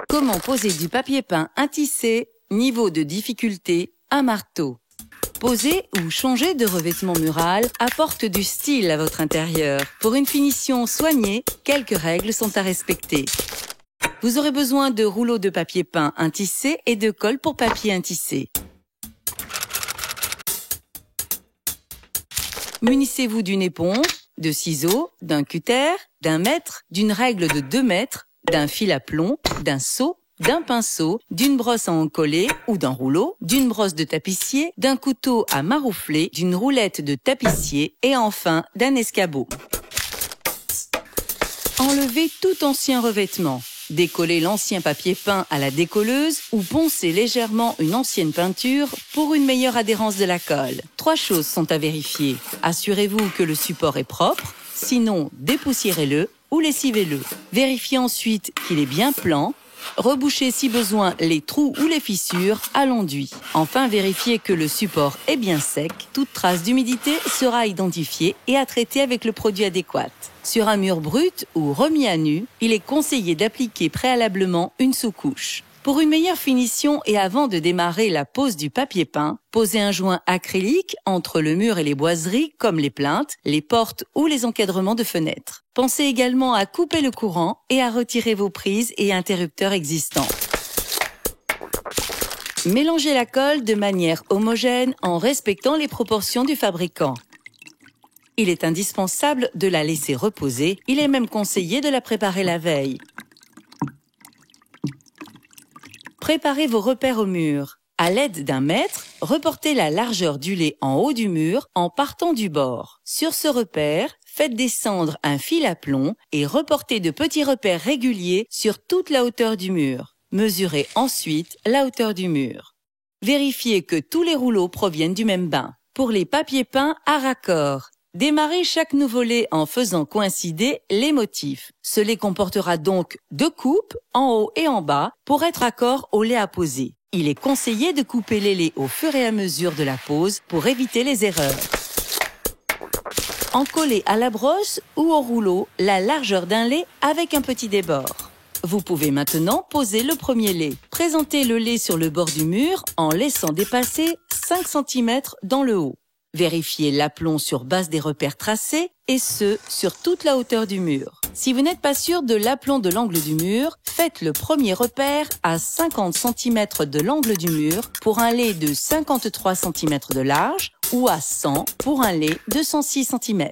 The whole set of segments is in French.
Comment poser du papier peint intissé, niveau de difficulté, un marteau. Poser ou changer de revêtement mural apporte du style à votre intérieur. Pour une finition soignée, quelques règles sont à respecter. Vous aurez besoin de rouleaux de papier peint intissé et de colle pour papier intissé. Munissez-vous d'une éponge, de ciseaux, d'un cutter, d'un mètre, d'une règle de 2 mètres, d'un fil à plomb, d'un seau, d'un pinceau, d'une brosse à encoller ou d'un rouleau, d'une brosse de tapissier, d'un couteau à maroufler, d'une roulette de tapissier et enfin d'un escabeau. Enlevez tout ancien revêtement. Décollez l'ancien papier peint à la décolleuse ou poncez légèrement une ancienne peinture pour une meilleure adhérence de la colle. 3 choses sont à vérifier. Assurez-vous que le support est propre, sinon dépoussiérez-le ou lessivez-le. Vérifiez ensuite qu'il est bien plan. Rebouchez si besoin les trous ou les fissures à l'enduit. Enfin, vérifiez que le support est bien sec. Toute trace d'humidité sera identifiée et à traiter avec le produit adéquat. Sur un mur brut ou remis à nu, il est conseillé d'appliquer préalablement une sous-couche. Pour une meilleure finition et avant de démarrer la pose du papier peint, posez un joint acrylique entre le mur et les boiseries comme les plinthes, les portes ou les encadrements de fenêtres. Pensez également à couper le courant et à retirer vos prises et interrupteurs existants. Mélangez la colle de manière homogène en respectant les proportions du fabricant. Il est indispensable de la laisser reposer, il est même conseillé de la préparer la veille. Préparez vos repères au mur. À l'aide d'un mètre, reportez la largeur du lait en haut du mur en partant du bord. Sur ce repère, faites descendre un fil à plomb et reportez de petits repères réguliers sur toute la hauteur du mur. Mesurez ensuite la hauteur du mur. Vérifiez que tous les rouleaux proviennent du même bain. Pour les papiers peints à raccord, démarrez chaque nouveau lait en faisant coïncider les motifs. Ce lait comportera donc 2 coupes, en haut et en bas, pour être raccord au lait à poser. Il est conseillé de couper les laits au fur et à mesure de la pose pour éviter les erreurs. Encollez à la brosse ou au rouleau la largeur d'un lait avec un petit débord. Vous pouvez maintenant poser le premier lait. Présentez le lait sur le bord du mur en laissant dépasser 5 cm dans le haut. Vérifiez l'aplomb sur base des repères tracés et ce, sur toute la hauteur du mur. Si vous n'êtes pas sûr de l'aplomb de l'angle du mur, faites le premier repère à 50 cm de l'angle du mur pour un lait de 53 cm de large ou à 100 pour un lait de 106 cm.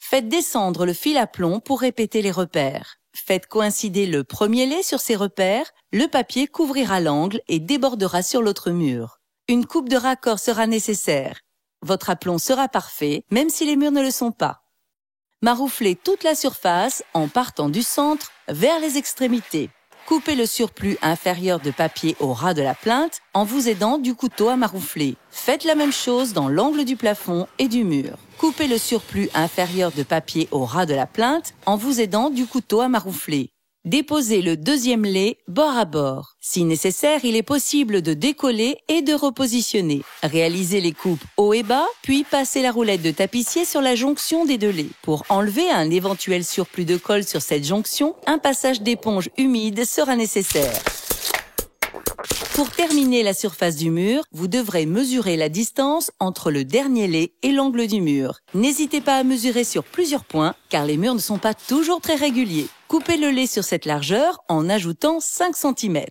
Faites descendre le fil à plomb pour répéter les repères. Faites coïncider le premier lait sur ces repères, le papier couvrira l'angle et débordera sur l'autre mur. Une coupe de raccord sera nécessaire. Votre aplomb sera parfait, même si les murs ne le sont pas. Marouflez toute la surface en partant du centre vers les extrémités. Coupez le surplus inférieur de papier au ras de la plinthe en vous aidant du couteau à maroufler. Faites la même chose dans l'angle du plafond et du mur. Coupez le surplus inférieur de papier au ras de la plinthe en vous aidant du couteau à maroufler. Déposez le deuxième lait bord à bord. Si nécessaire, il est possible de décoller et de repositionner. Réalisez les coupes haut et bas, puis passez la roulette de tapissier sur la jonction des 2 laits. Pour enlever un éventuel surplus de colle sur cette jonction, un passage d'éponge humide sera nécessaire. Pour terminer la surface du mur, vous devrez mesurer la distance entre le dernier lait et l'angle du mur. N'hésitez pas à mesurer sur plusieurs points, car les murs ne sont pas toujours très réguliers. Coupez le lait sur cette largeur en ajoutant 5 cm.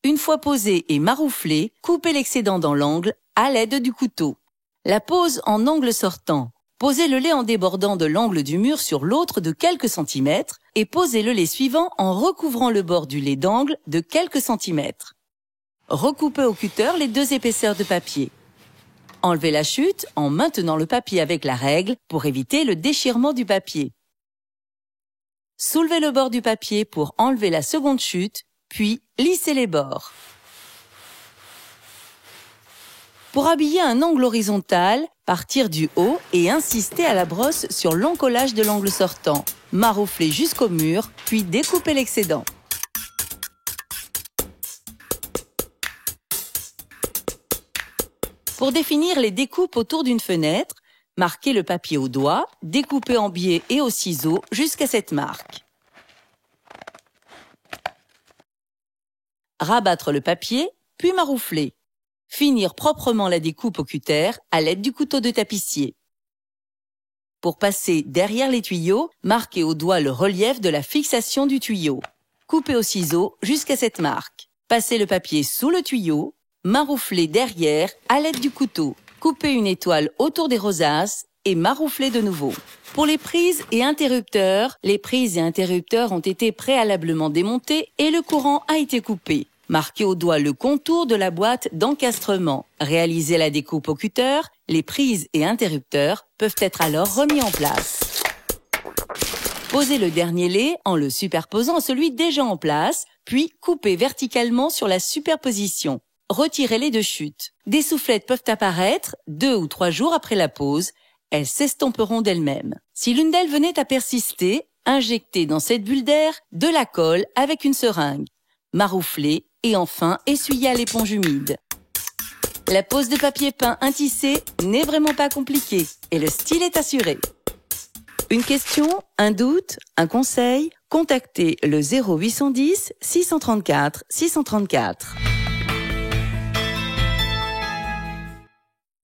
Une fois posé et marouflé, coupez l'excédent dans l'angle à l'aide du couteau. La pose en angle sortant. Posez le lait en débordant de l'angle du mur sur l'autre de quelques centimètres et posez le lait suivant en recouvrant le bord du lait d'angle de quelques centimètres. Recoupez au cutter les 2 épaisseurs de papier. Enlevez la chute en maintenant le papier avec la règle pour éviter le déchirement du papier. Soulevez le bord du papier pour enlever la seconde chute, puis lissez les bords. Pour habiller un angle horizontal, partir du haut et insister à la brosse sur l'encollage de l'angle sortant. Marouflez jusqu'au mur, puis découpez l'excédent. Pour définir les découpes autour d'une fenêtre, Marquez le papier au doigt, découpez en biais et au ciseau jusqu'à cette marque. Rabattre le papier, puis maroufler. Finir proprement la découpe au cutter à l'aide du couteau de tapissier. Pour passer derrière les tuyaux, marquez au doigt le relief de la fixation du tuyau. Coupez au ciseau jusqu'à cette marque. Passez le papier sous le tuyau, marouflez derrière à l'aide du couteau. Coupez une étoile autour des rosaces et marouflez de nouveau. Pour les prises et interrupteurs ont été préalablement démontés et le courant a été coupé. Marquez au doigt le contour de la boîte d'encastrement. Réalisez la découpe au cutter, les prises et interrupteurs peuvent être alors remis en place. Posez le dernier lait en le superposant à celui déjà en place, puis coupez verticalement sur la superposition. Retirez-les de chute. Des soufflettes peuvent apparaître 2 ou 3 jours après la pose. Elles s'estomperont d'elles-mêmes. Si l'une d'elles venait à persister, injectez dans cette bulle d'air de la colle avec une seringue. Marouflez et enfin essuyez à l'éponge humide. La pose de papier peint intissé n'est vraiment pas compliquée et le style est assuré. Une question, un doute, un conseil? Contactez le 0810 634 634.